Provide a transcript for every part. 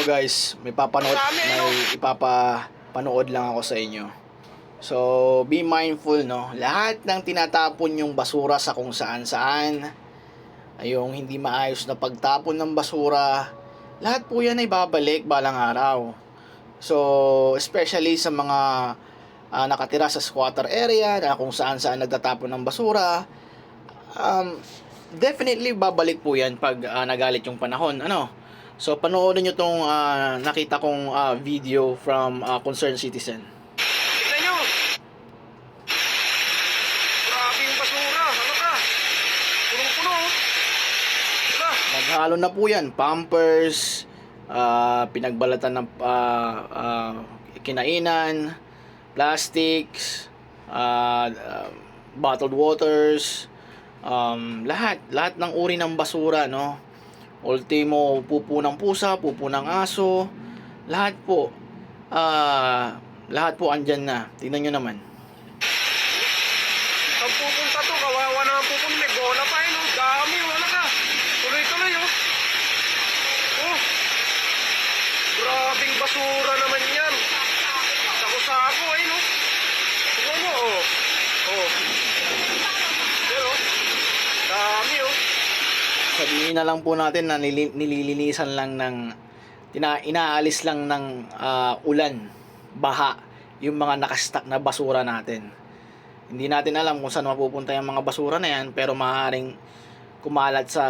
So guys, may ipapanood lang ako sa inyo. So, be mindful, no? Lahat ng tinatapon yung basura sa kung saan-saan, ay yung hindi maayos na pagtapon ng basura, lahat po yan ay babalik balang araw. So, especially sa mga nakatira sa squatter area na kung saan-saan nagtatapon ng basura, definitely babalik po yan pag nagalit yung panahon. So, panoorin nyo tong nakita kong video from Concerned Citizen. Tignan nyo! Grabe yung basura! Ano ka? Punong-puno! Wala! Naghalo na po yan. Pampers, pinagbalatan ng kinainan, plastics, bottled waters, lahat ng uri ng basura, no? Ultimo, pupo ng pusa, pupo ng aso, lahat po andyan na. Tingnan nyo naman. Ang pupunta to, kawawa na ang pupunta. May bola pa yun, oh. Dami, wala ka. Tuloy-tuloy, oh. Oh. Grabing basura naman yan. Sako-sako, ayun, oh. Tignan nyo, oh. Oh. Yan, oh. Dami, oh. Sabihin na lang po natin na nililinisan lang ng inaalis lang ng ulan, baha, yung mga nakastack na basura natin. Hindi natin alam kung saan mapupunta yung mga basura na yan, pero maaaring kumalat sa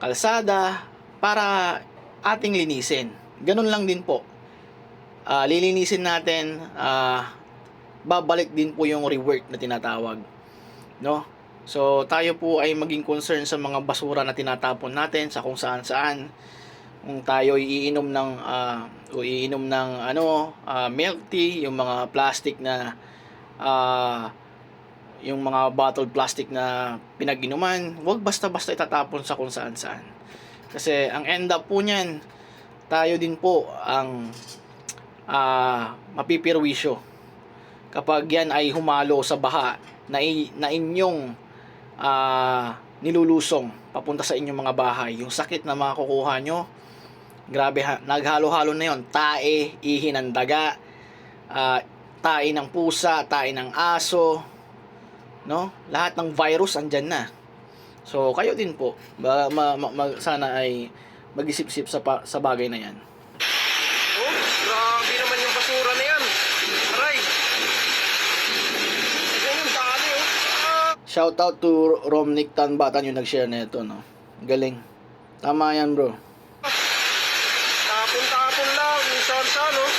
kalsada para ating linisin. Ganun lang din po. Lilinisin natin, babalik din po yung rework na tinatawag, no? So, tayo po ay maging concern sa mga basura na tinatapon natin sa kung saan-saan. Kung tayo iinom ng milk tea, yung mga plastic na yung mga bottled plastic na pinag-inuman, huwag basta-basta itatapon sa kung saan-saan. Kasi ang end up po niyan, tayo din po ang mapipirwisyo kapag yan ay humalo sa baha na inyong nilulusong papunta sa inyong mga bahay. Yung sakit na makukuha nyo, grabe, naghalo-halo na yon. Tae, ihi ng daga, tae ng pusa, tae ng aso, no? Lahat ng virus andyan na. So kayo din po, sana ay mag-isip-isip sa bagay na yan. Oh, grabe naman yung basura na yan. Aray. Tignan yung dami, oh. Shout out to Romnick Tanbatan yung nag-share na ito, no? Galing. Tama yan, bro. Tapon-tapon lang, minsan-san, oh.